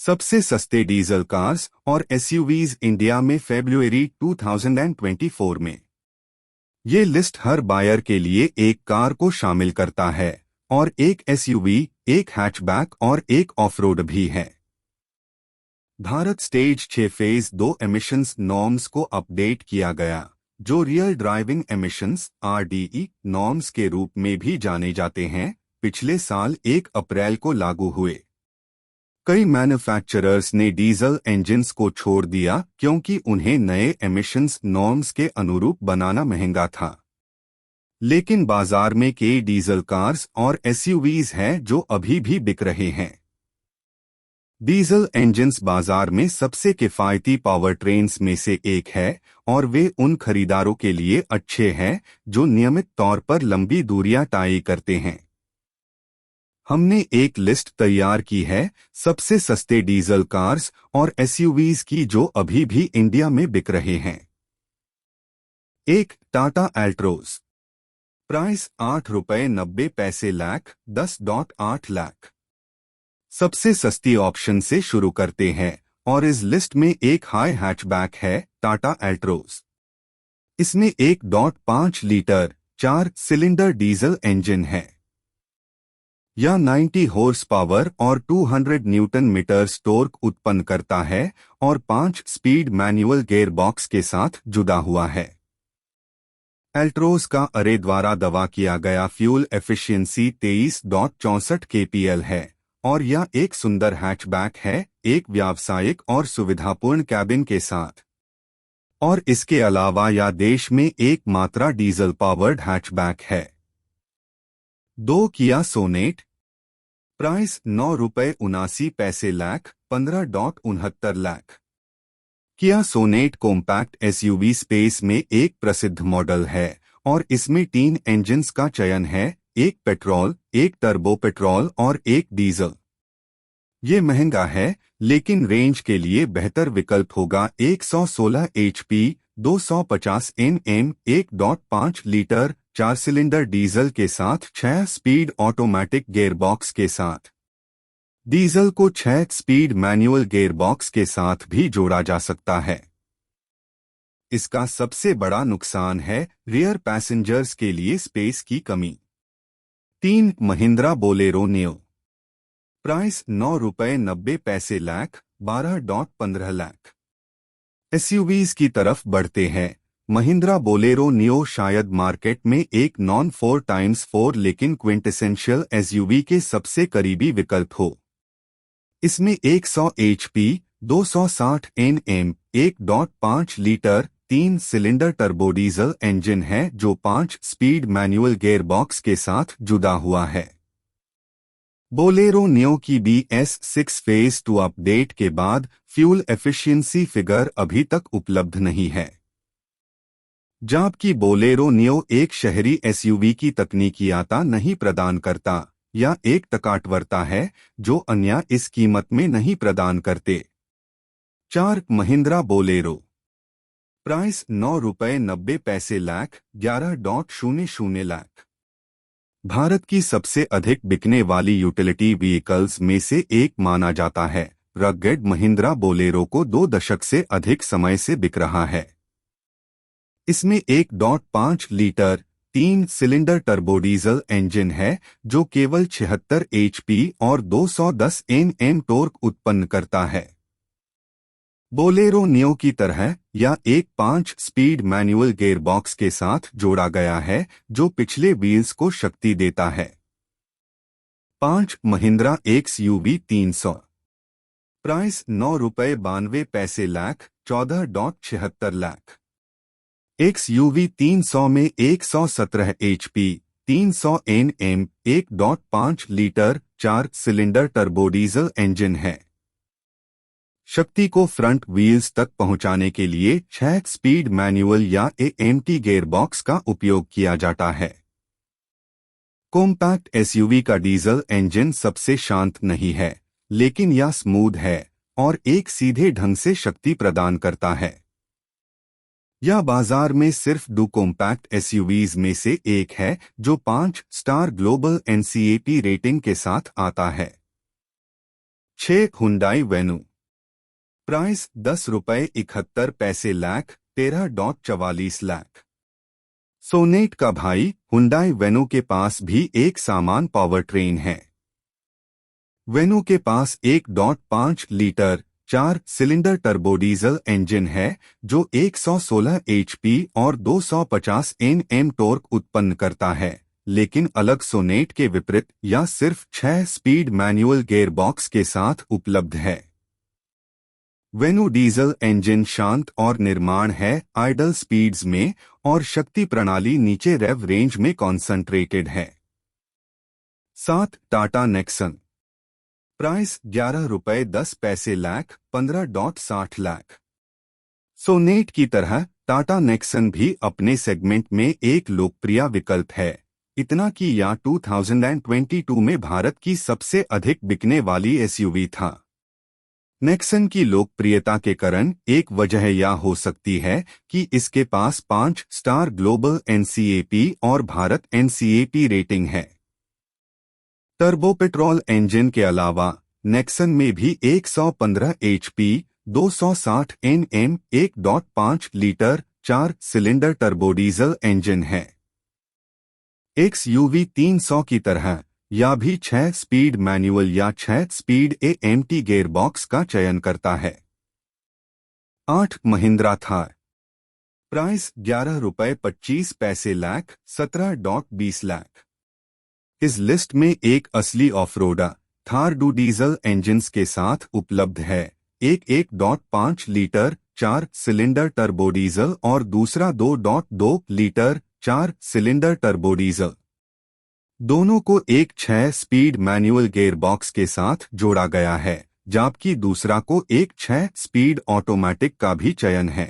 सबसे सस्ते diesel cars और एसयूवीज इंडिया में फरवरी 2024 में। ये लिस्ट हर बायर के लिए एक कार को शामिल करता है और एक एसयूवी, एक हैचबैक और एक ऑफरोड भी है। Bharat stage 6 phase 2 emissions norms को अपडेट किया गया, जो real driving emissions (RDE) norms के रूप में भी जाने जाते हैं, पिछले साल 1 अप्रैल को लागू हुए। कई मैन्युफैक्चरर्स ने डीजल इंजन्स को छोड़ दिया क्योंकि उन्हें नए एमिशंस नॉर्म्स के अनुरूप बनाना महंगा था। लेकिन बाजार में कई डीजल कार्स और एसयूवीज हैं जो अभी भी बिक रहे हैं। डीजल इंजन्स बाजार में सबसे किफायती पावर ट्रेन्स में से एक है और वे उन खरीदारों के लिए अच्छे हैं जो नियमित तौर पर लंबी दूरियां तय करते हैं। हमने एक लिस्ट तैयार की है सबसे सस्ते डीजल कार्स और एसयूवीज की जो अभी भी इंडिया में बिक रहे हैं। 1. टाटा एल्ट्रोज। प्राइस ₹8.90 लाख, 10.8 लाख। सबसे सस्ती ऑप्शन से शुरू करते हैं और इस लिस्ट में एक हाई हैचबैक है, टाटा एल्ट्रोज। इसमें 1.5 लीटर 4 सिलेंडर डीजल इंजन है। यह 90 हॉर्स पावर और 200 न्यूटन मीटर्स टॉर्क उत्पन्न करता है और 5 स्पीड मैनुअल गियर बॉक्स के साथ जुड़ा हुआ है। एल्ट्रोज का अरे द्वारा दावा किया गया फ्यूल एफिशिएंसी 23.64 kPa है और यह एक सुंदर हैचबैक है, एक व्यावसायिक और सुविधापूर्ण कैबिन के साथ। और इसके अलावा यह देश में एकमात्र डीजल पावर्ड हैचबैक है। 2. किया सोनेट। प्राइस ₹9.79 लाख, 15.69 लाख। किया सोनेट कॉम्पैक्ट एसयूवी स्पेस में एक प्रसिद्ध मॉडल है और इसमें 3 इंजन्स का चयन है, एक पेट्रोल, एक टर्बो पेट्रोल और एक डीजल। ये महंगा है लेकिन रेंज के लिए बेहतर विकल्प होगा। 116 HP, 250 Nm, 1.5 litre 4 cylinder diesel के साथ 6 स्पीड ऑटोमेटिक गियरबॉक्स के साथ। डीजल को 6 स्पीड मैनुअल गियरबॉक्स के साथ भी जोड़ा जा सकता है। इसका सबसे बड़ा नुकसान है रियर पैसेंजर्स के लिए स्पेस की कमी। 3. Mahindra Bolero neo. Price ₹9.90 lakh, 12.15 lakh. SUVs की तरफ बढ़ते हैं। महिंद्रा बोलेरो नियो शायद मार्केट में एक नॉन 4x4 लेकिन क्विंटेसेंशियल एसयूवी के सबसे करीबी विकल्प हो। इसमें 100 HP, 260 Nm, 1.5 litre 3 cylinder turbo diesel engine है जो 5 स्पीड मैनुअल गियरबॉक्स के साथ जुड़ा हुआ है। बोलेरो नियो की BS6 फेज 2 अपडेट के बाद फ्यूल एफिशिएंसी फिगर अभी तक उपलब्ध नहीं है। जबकि बोलेरो नियो एक शहरी एसयूवी की तकनीकियाता नहीं प्रदान करता या एक टकाटवरता है जो अन्य इस कीमत में नहीं प्रदान करते। 4. महिंद्रा बोलेरो। प्राइस ₹9.90 लाख, 11.00 लाख। भारत की सबसे अधिक बिकने वाली यूटिलिटी व्हीकल्स में से एक माना जाता है। रग्गेड महिंद्रा बोलेरो को 2 दशक से अधिक समय से बिक रहा है। इसमें 1.5 litre 3 cylinder turbo diesel engine है जो केवल 76 HP और 210 Nm टॉर्क उत्पन्न करता है। बोलेरो नियो की तरह या एक 5 स्पीड मैनुअल गियरबॉक्स के साथ जोड़ा गया है जो पिछले व्हील्स को शक्ति देता है। 5. Mahindra XUV 300। Price ₹9.92 lakh, 14.76 lakh. XUV 300 में 117 HP, 300 Nm, 1.5 litre 4 cylinder turbo diesel engine है। शक्ति को फ्रंट व्हील्स तक पहुंचाने के लिए 6 स्पीड मैनुअल या AMT गियरबॉक्स का उपयोग किया जाता है। कॉम्पैक्ट एसयूवी का डीजल इंजन सबसे शांत नहीं है, लेकिन यह स्मूथ है और एक सीधे ढंग से शक्ति प्रदान करता है। यह बाजार में सिर्फ 2 कॉम्पैक्ट एसयूवीज में से एक है जो 5 स्टार ग्लोबल NCAP रेटिंग के साथ आता है। 6 Hyundai Venue. Price 10.71 lakh 13.44 lakh. Sonet का भाई हुंडई वेन्यू के पास भी एक समान पावर ट्रेन है। वेन्यू के पास 1.5 litre 4 cylinder turbo diesel engine है जो 116 एचपी और 250 एनएम टॉर्क उत्पन्न करता है, लेकिन अलग सोनेट के विपरीत या सिर्फ 6 स्पीड मैनुअल गियरबॉक्स के साथ उपलब्ध है। वेन्यू डीजल इंजन शांत और निर्माण है आइडल स्पीड्स में और शक्ति प्रणाली नीचे रेव रेंज में कॉन्सेंट्रेटेड है। 7 Tata Nexon. Price 11.10 lakh 15.60 lakh. Sonet की तरह टाटा नेक्सन भी अपने सेगमेंट में एक लोकप्रिय विकल्प है, इतना कि यह 2022 में भारत की सबसे अधिक बिकने वाली एसयूवी था। नेक्सन की लोकप्रियता के कारण एक वजह यह हो सकती है कि इसके पास 5 स्टार ग्लोबल एनसीएपी और भारत एनसीएपी रेटिंग है। टर्बो पेट्रोल इंजन के अलावा नेक्सन में भी 115 HP 260 NM 1.5 litre 4 cylinder turbo diesel engine है। एक्सयूवी 300 की तरह या भी 6 स्पीड मैनुअल या 6 स्पीड एएमटी गियरबॉक्स का चयन करता है। 8 महिंद्रा थार। प्राइस 11.25 लाख 17.20 लाख। इस लिस्ट में एक असली off-roader Thar do diesel engines के साथ उपलब्ध है, एक 1.5 लीटर 4 सिलेंडर टर्बो डीजल और दूसरा 2.2 लीटर 4 सिलेंडर टर्बो डीजल। दोनों को एक 6 स्पीड मैनुअल गियरबॉक्स के साथ जोड़ा गया है, जबकि दूसरा को एक 6 स्पीड ऑटोमेटिक का भी चयन है।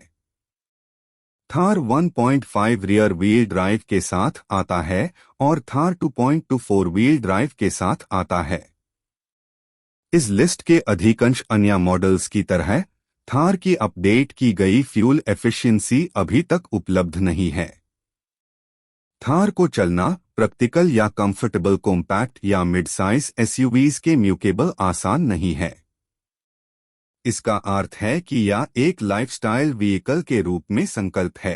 थार 1.5 रियर व्हील ड्राइव के साथ आता है और थार 2.2 फोर व्हील ड्राइव के साथ आता है। इस लिस्ट के अधिकांश अन्य मॉडल्स की तरह थार की अपडेट की गई फ्यूल एफिशिएंसी अभी तक उपलब्ध नहीं है। थार को चलना प्रैक्टिकल या कंफर्टेबल कॉम्पैक्ट या मिड साइज एसयूवीज के म्यूकेबल आसान नहीं है। इसका अर्थ है कि यह एक लाइफस्टाइल व्हीकल के रूप में संकल्प है।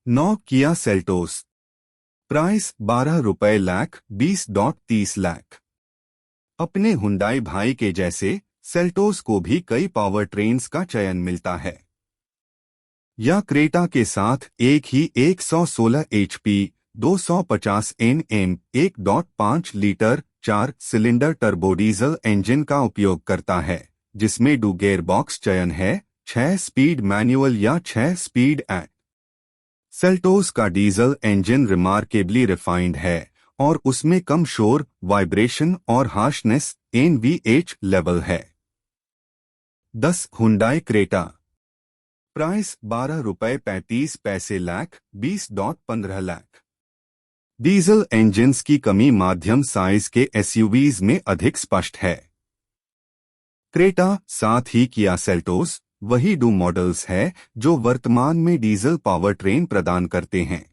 9 Kia Seltos. Price 12 lakh 20.30 lakh. अपने हुंडई भाई के जैसे सेल्टोस को भी कई पावर ट्रेन्स का चयन मिलता है। यह क्रेटा के साथ एक ही 116 HP 250 NM 1.5 litre 4 cylinder turbo diesel engine का उपयोग करता है, जिसमें डू गियरबॉक्स चयन है 6 स्पीड मैनुअल या 6 स्पीड एक्ट। सेल्टोस का डीजल इंजन रिमार्केबली रिफाइंड है और उसमें कम शोर, वाइब्रेशन और हार्शनेस एनवीएच लेवल है। 10 Hyundai Creta. Price 12.35 lakh 20.15 lakh. Diesel engines की कमी माध्यम साइज के एसयूवीज में अधिक स्पष्ट है। क्रेटा साथ ही किया सेल्टोस वही डू मॉडल्स है जो वर्तमान में डीजल पावर ट्रेन प्रदान करते हैं।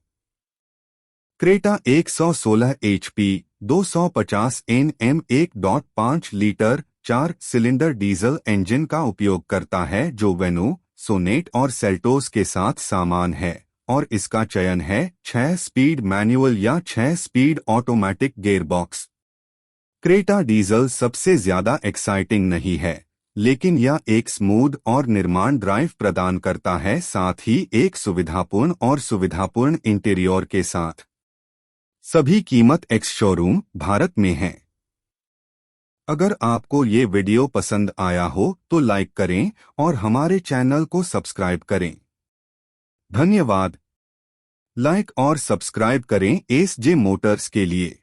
Creta 116 HP 250 NM 1.5 litre 4 cylinder diesel engine का उपयोग करता है जो वेन्यू, सोनेट और सेल्टोस के साथ समान है और इसका चयन है 6 स्पीड मैनुअल या 6 speed automatic gearbox. Creta diesel सबसे ज्यादा एक्साइटिंग नहीं है, लेकिन यह एक स्मूथ और निर्माण ड्राइव प्रदान करता है, साथ ही एक सुविधापूर्ण इंटीरियर के साथ। सभी कीमत एक्स शोरूम भारत में है। अगर आपको ये वीडियो पसंद आया हो तो लाइक करें और हमारे चैनल को सब्सक्राइब करें। धन्यवाद। लाइक और सब्सक्राइब करें एसजे मोटर्स के लिए।